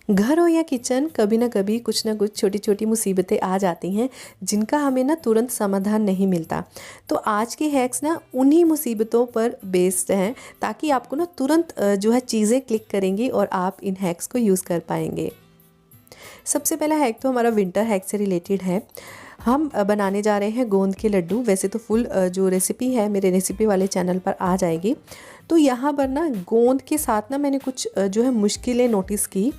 घर हो या किचन, कभी ना कभी कुछ ना कुछ छोटी छोटी मुसीबतें आ जाती हैं जिनका हमें ना तुरंत समाधान नहीं मिलता। तो आज के हैक्स ना उन्हीं मुसीबतों पर बेस्ड हैं, ताकि आपको ना तुरंत जो है चीज़ें क्लिक करेंगी और आप इन हैक्स को यूज़ कर पाएंगे। सबसे पहला हैक तो हमारा विंटर हैक से रिलेटेड है। हम बनाने जा रहे हैं गोंद के लड्डू। वैसे तो फुल जो रेसिपी है मेरे रेसिपी वाले चैनल पर आ जाएगी। तो यहाँ पर ना गोंद के साथ ना मैंने कुछ जो है मुश्किलें नोटिस की।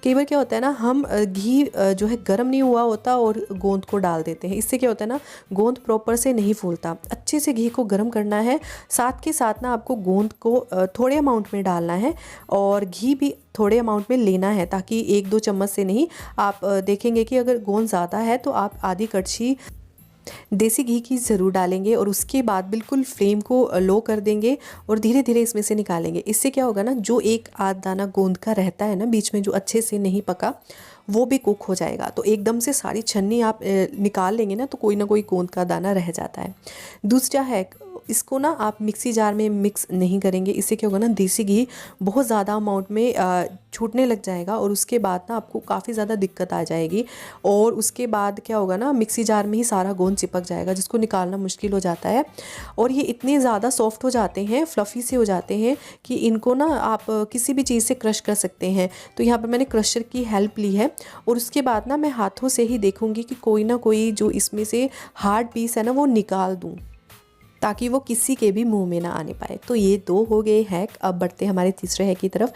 कई बार क्या होता है ना, हम घी जो है गर्म नहीं हुआ होता और गोंद को डाल देते हैं। इससे क्या होता है ना, गोंद प्रॉपर से नहीं फूलता। अच्छे से घी को गर्म करना है, साथ के साथ ना आपको गोंद को थोड़े अमाउंट में डालना है और घी भी थोड़े अमाउंट में लेना है, ताकि 1-2 चम्मच से नहीं। आप देखेंगे कि अगर गोंद ज़्यादा है तो आप आधी कड़छी देसी घी की ज़रूर डालेंगे और उसके बाद बिल्कुल फ्लेम को लो कर देंगे और धीरे धीरे इसमें से निकालेंगे। इससे क्या होगा ना, जो एक आध दाना गोंद का रहता है ना बीच में जो अच्छे से नहीं पका, वो भी कुक हो जाएगा। तो एकदम से सारी छन्नी आप निकाल लेंगे ना, तो कोई ना कोई गोंद का दाना रह जाता है। दूसरा है, इसको ना आप मिक्सी जार में मिक्स नहीं करेंगे। इससे क्या होगा ना, देसी घी बहुत ज़्यादा अमाउंट में छूटने लग जाएगा और उसके बाद ना आपको काफ़ी ज़्यादा दिक्कत आ जाएगी। और उसके बाद क्या होगा ना, मिक्सी जार में ही सारा गोंद चिपक जाएगा, जिसको निकालना मुश्किल हो जाता है। और ये इतने ज़्यादा सॉफ्ट हो जाते हैं, फ्लफ़ी से हो जाते हैं कि इनको ना आप किसी भी चीज़ से क्रश कर सकते हैं। तो यहाँ पर मैंने क्रशर की हेल्प ली है और उसके बाद ना मैं हाथों से ही देखूँगी कि कोई ना कोई जो इसमें से हार्ड पीस है ना वो निकाल दूँ, ताकि वो किसी के भी मुंह में ना आने पाए। तो ये 2 हो गए हैक। अब बढ़ते हैं हमारे तीसरे हैक की तरफ।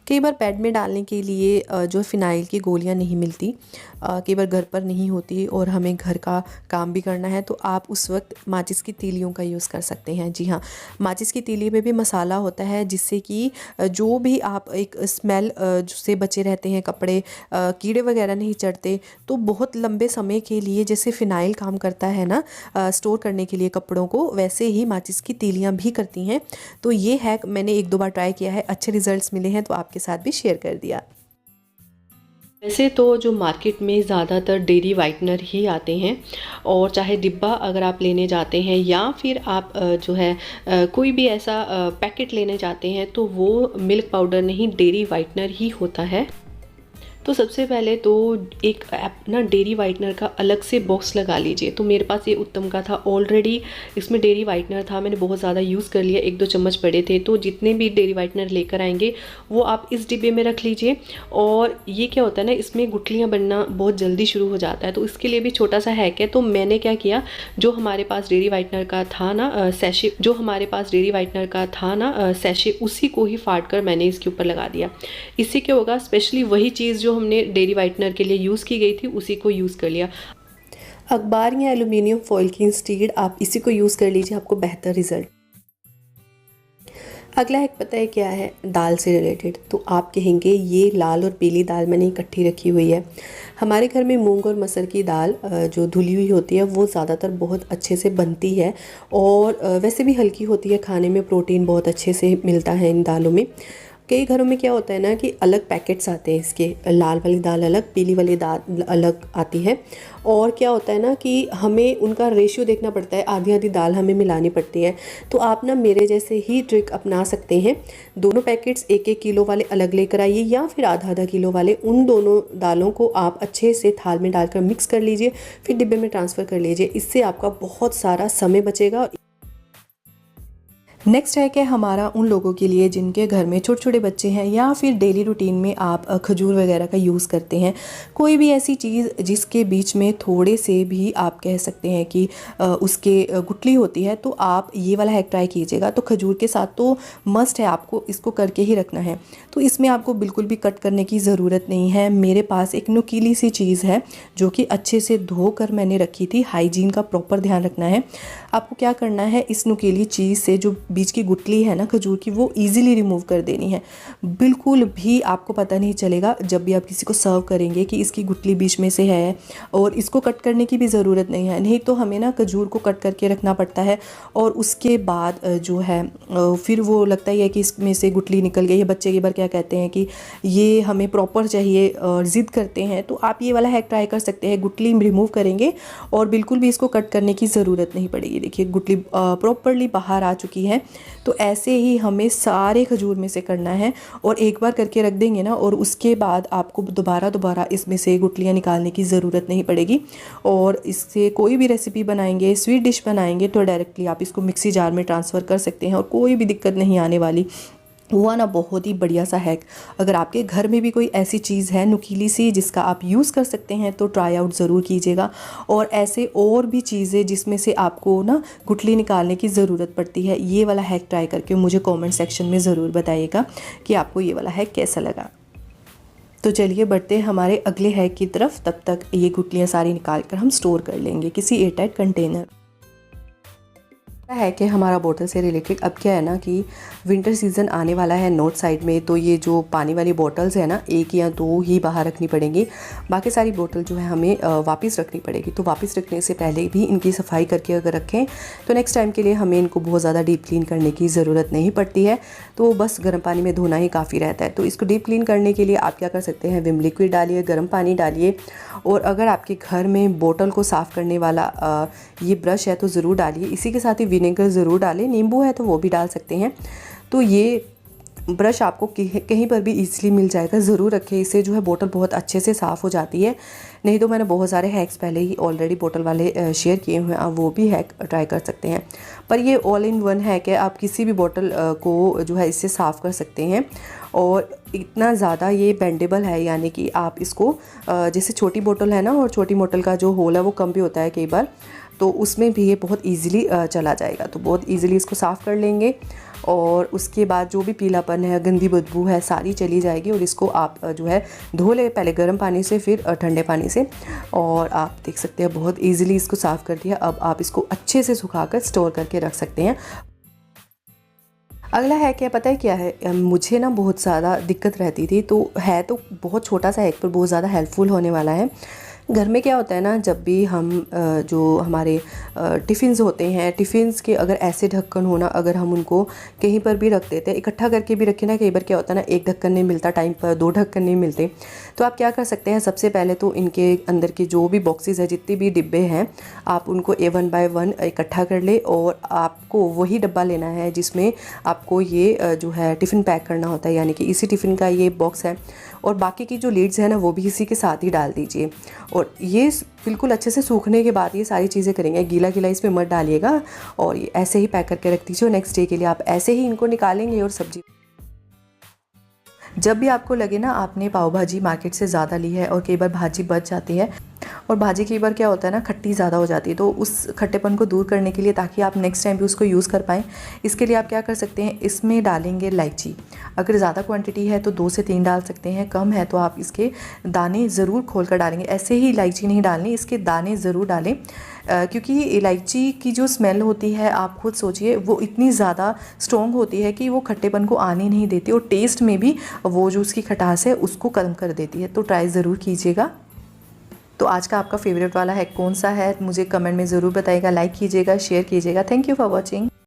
कई बार बेड में डालने के लिए जो फ़िनाइल की गोलियां नहीं मिलती, कई बार घर पर नहीं होती और हमें घर का काम भी करना है, तो आप उस वक्त माचिस की तीलियों का यूज़ कर सकते हैं। जी हाँ, माचिस की तीली में भी मसाला होता है, जिससे कि जो भी आप एक स्मेल से बचे रहते हैं, कपड़े कीड़े वगैरह नहीं चढ़ते। तो बहुत लंबे समय के लिए जैसे फ़िनाइल काम करता है ना स्टोर करने के लिए कपड़ों को, वैसे ही माचिस की तीलियाँ भी करती हैं। तो ये हैक मैंने 1-2 बार ट्राई किया है, अच्छे रिजल्ट्स मिले हैं, तो आपके साथ भी शेयर कर दिया। वैसे तो जो मार्केट में ज़्यादातर डेयरी वाइटनर ही आते हैं, और चाहे डिब्बा अगर आप लेने जाते हैं या फिर आप जो है कोई भी ऐसा पैकेट लेने जाते हैं, तो वो मिल्क पाउडर नहीं, डेयरी वाइटनर ही होता है। तो सबसे पहले तो एक ना डेयरी वाइटनर का अलग से बॉक्स लगा लीजिए। तो मेरे पास ये उत्तम का था ऑलरेडी, इसमें डेयरी वाइटनर था, मैंने बहुत ज़्यादा यूज़ कर लिया, 1-2 चम्मच पड़े थे। तो जितने भी डेयरी वाइटनर लेकर आएंगे वो आप इस डिब्बे में रख लीजिए। और ये क्या होता है ना, इसमें गुठलियाँ बनना बहुत जल्दी शुरू हो जाता है, तो इसके लिए भी छोटा सा हैक है। तो मैंने क्या किया, जो हमारे पास डेयरी वाइटनर का था ना सैशे, उसी को ही फाड़ कर मैंने इसके ऊपर लगा दिया। इससे क्या होगा, स्पेशली वही चीज़ जो हमने डेयरी वाइटनर के लिए यूज़ की गई थी उसी को यूज़ कर लिया। अखबार या एल्यूमिनियम फॉइल की इंस्टीड आप इसी को यूज़ कर लीजिए, आपको बेहतर रिजल्ट। अगला एक पता है क्या है, दाल से रिलेटेड। तो आप कहेंगे ये लाल और पीली दाल मैंने इकट्ठी रखी हुई है। हमारे घर में मूंग और मसर की दाल जो धुली हुई होती है वो ज़्यादातर बहुत अच्छे से बनती है और वैसे भी हल्की होती है, खाने में प्रोटीन बहुत अच्छे से मिलता है इन दालों में। कई घरों में क्या होता है ना कि अलग पैकेट्स आते हैं इसके, लाल वाली दाल अलग, पीली वाली दाल अलग आती है। और क्या होता है ना कि हमें उनका रेशियो देखना पड़ता है, आधी आधी दाल हमें मिलानी पड़ती है। तो आप ना मेरे जैसे ही ट्रिक अपना सकते हैं। दोनों पैकेट्स 1-1 किलो वाले अलग लेकर आइए या फिर आधा-आधा किलो वाले, उन दोनों दालों को आप अच्छे से थाल में डालकर मिक्स कर लीजिए, फिर डिब्बे में ट्रांसफ़र कर लीजिए। इससे आपका बहुत सारा समय बचेगा। नेक्स्ट हैक है हमारा उन लोगों के लिए जिनके घर में छोटे छोटे बच्चे हैं या फिर डेली रूटीन में आप खजूर वगैरह का यूज़ करते हैं। कोई भी ऐसी चीज़ जिसके बीच में थोड़े से भी आप कह सकते हैं कि उसके गुठली होती है, तो आप ये वाला हैक ट्राई कीजिएगा। तो खजूर के साथ तो मस्ट है, आपको इसको करके ही रखना है। तो इसमें आपको बिल्कुल भी कट करने की ज़रूरत नहीं है। मेरे पास एक नुकीली सी चीज़ है जो कि अच्छे से धोकर मैंने रखी थी। हाइजीन का प्रॉपर ध्यान रखना है। आपको क्या करना है, इस नुकीली चीज़ से जो बीच की गुठली है ना खजूर की, वो इजीली रिमूव कर देनी है। बिल्कुल भी आपको पता नहीं चलेगा जब भी आप किसी को सर्व करेंगे कि इसकी गुठली बीच में से है, और इसको कट करने की भी ज़रूरत नहीं है। नहीं तो हमें ना खजूर को कट करके रखना पड़ता है और उसके बाद जो है फिर वो लगता ही है कि इसमें से गुठली निकल गई है। बच्चे की बार क्या कहते हैं कि ये हमें प्रॉपर चाहिए और ज़िद करते हैं। तो आप ये वाला हैक ट्राई कर सकते हैं। गुठली रिमूव करेंगे और बिल्कुल भी इसको कट करने की ज़रूरत नहीं पड़ेगी। देखिए गुठली प्रॉपरली बाहर आ चुकी है। है। तो ऐसे ही हमें सारे खजूर में से करना है और एक बार करके रख देंगे ना, और उसके बाद आपको दोबारा इसमें से गुठलियाँ निकालने की ज़रूरत नहीं पड़ेगी। और इससे कोई भी रेसिपी बनाएंगे, स्वीट डिश बनाएंगे, तो डायरेक्टली आप इसको मिक्सी जार में ट्रांसफ़र कर सकते हैं और कोई भी दिक्कत नहीं आने वाली। हुआ ना बहुत ही बढ़िया सा हैक। अगर आपके घर में भी कोई ऐसी चीज़ है नुकीली सी जिसका आप यूज़ कर सकते हैं तो ट्राई आउट ज़रूर कीजिएगा। और ऐसे और भी चीज़ें जिसमें से आपको ना गुठली निकालने की ज़रूरत पड़ती है, ये वाला हैक ट्राई करके मुझे कमेंट सेक्शन में ज़रूर बताइएगा कि आपको ये वाला हैक कैसा लगा। तो चलिए बढ़ते हैं हमारे अगले हैक की तरफ। तब तक ये गुठलियाँ सारी निकाल कर हम स्टोर कर लेंगे किसी एयरटाइट कंटेनर। है कि हमारा बोतल से रिलेटेड अब क्या है ना कि विंटर सीज़न आने वाला है नॉर्थ साइड में, तो ये जो पानी वाली बोतल्स है ना, एक या दो ही बाहर रखनी पड़ेंगी, बाकी सारी बोतल जो है हमें वापस रखनी पड़ेगी। तो वापस रखने से पहले भी इनकी सफाई करके अगर रखें तो नेक्स्ट टाइम के लिए हमें इनको बहुत ज़्यादा डीप क्लीन करने की ज़रूरत नहीं पड़ती है। तो बस गर्म पानी में धोना ही काफ़ी रहता है। तो इसको डीप क्लीन करने के लिए आप क्या कर सकते हैं, विम लिक्विड डालिए, गर्म पानी डालिए, और अगर आपके घर में बोतल को साफ़ करने वाला ये ब्रश है तो ज़रूर डालिए। इसी के साथ ही विनेगर ज़रूर डालें, नींबू है तो वो भी डाल सकते हैं। तो ये ब्रश आपको कहीं पर भी इजीली मिल जाएगा, ज़रूर रखें। इससे जो है बोतल बहुत अच्छे से साफ़ हो जाती है। नहीं तो मैंने बहुत सारे हैक्स पहले ही ऑलरेडी बोतल वाले शेयर किए हुए हैं, आप वो भी हैक ट्राई कर सकते हैं। पर ये ऑल इन वन हैक है, आप किसी भी बोतल को जो है इससे साफ़ कर सकते हैं। और इतना ज़्यादा ये बेंडेबल है, यानी कि आप इसको जैसे छोटी बोतल है ना, और छोटी बोतल का जो होल है वो कम भी होता है कई बार, तो उसमें भी ये बहुत इजीली चला जाएगा। तो बहुत इजीली इसको साफ़ कर लेंगे और उसके बाद जो भी पीलापन है, गंदी बदबू है, सारी चली जाएगी। और इसको आप जो है धो ले, पहले गर्म पानी से फिर ठंडे पानी से, और आप देख सकते हैं बहुत इजीली इसको साफ़ कर दिया। अब आप इसको अच्छे से सुखाकर स्टोर करके रख सकते हैं। अगला है क्या, पता है क्या है, मुझे ना बहुत ज़्यादा दिक्कत रहती थी, तो है तो बहुत छोटा सा हैक पर बहुत ज़्यादा हेल्पफुल होने वाला है। घर में क्या होता है ना, जब भी हम जो हमारे टिफ़िन्स होते हैं, टिफ़िन्स के अगर ऐसे ढक्कन होना, अगर हम उनको कहीं पर भी रख देते हैं, इकट्ठा करके भी रखें ना, कई बार क्या होता है ना, एक ढक्कन नहीं मिलता टाइम पर, दो ढक्कन नहीं मिलते। तो आप क्या कर सकते हैं, सबसे पहले तो इनके अंदर के जो भी बॉक्सेस है, जितने भी डिब्बे हैं, आप उनको वन बाय वन इकट्ठा कर ले। और आपको वही डब्बा लेना है जिसमें आपको ये जो है टिफ़िन पैक करना होता है, यानी कि इसी टिफ़िन का ये बॉक्स है। और बाकी की जो लीड्स है ना, वो भी इसी के साथ ही डाल दीजिए। और ये बिल्कुल अच्छे से सूखने के बाद ये सारी चीज़ें करेंगे, गीला गीला इसमें मत डालिएगा, और ये ऐसे ही पैक करके रख दीजिए। और नेक्स्ट डे के लिए आप ऐसे ही इनको निकालेंगे। और सब्जी जब भी आपको लगे ना आपने पाव भाजी मार्केट से ज़्यादा ली है, और कई बार भाजी बच जाती है, और भाजी कई बार क्या होता है ना, खट्टी ज़्यादा हो जाती है, तो उस खट्टेपन को दूर करने के लिए, ताकि आप नेक्स्ट टाइम भी उसको यूज़ कर पाएँ, इसके लिए आप क्या कर सकते हैं, इसमें डालेंगे इलायची। अगर ज़्यादा क्वांटिटी है तो 2 से 3 डाल सकते हैं, कम है तो आप इसके दाने ज़रूर खोल कर डालेंगे। ऐसे ही इलायची नहीं डालनी, इसके दाने ज़रूर डालें, क्योंकि इलायची की जो स्मेल होती है, आप खुद सोचिए, वो इतनी ज़्यादा स्ट्रॉन्ग होती है कि वो खट्टेपन को आने नहीं देती, और टेस्ट में भी वो जो उसकी खटास है उसको कम कर देती है। तो ट्राई ज़रूर कीजिएगा। तो आज का आपका फेवरेट वाला हैक कौन सा है, मुझे कमेंट में ज़रूर बताइएगा, लाइक कीजिएगा, शेयर कीजिएगा। Thank you for watching.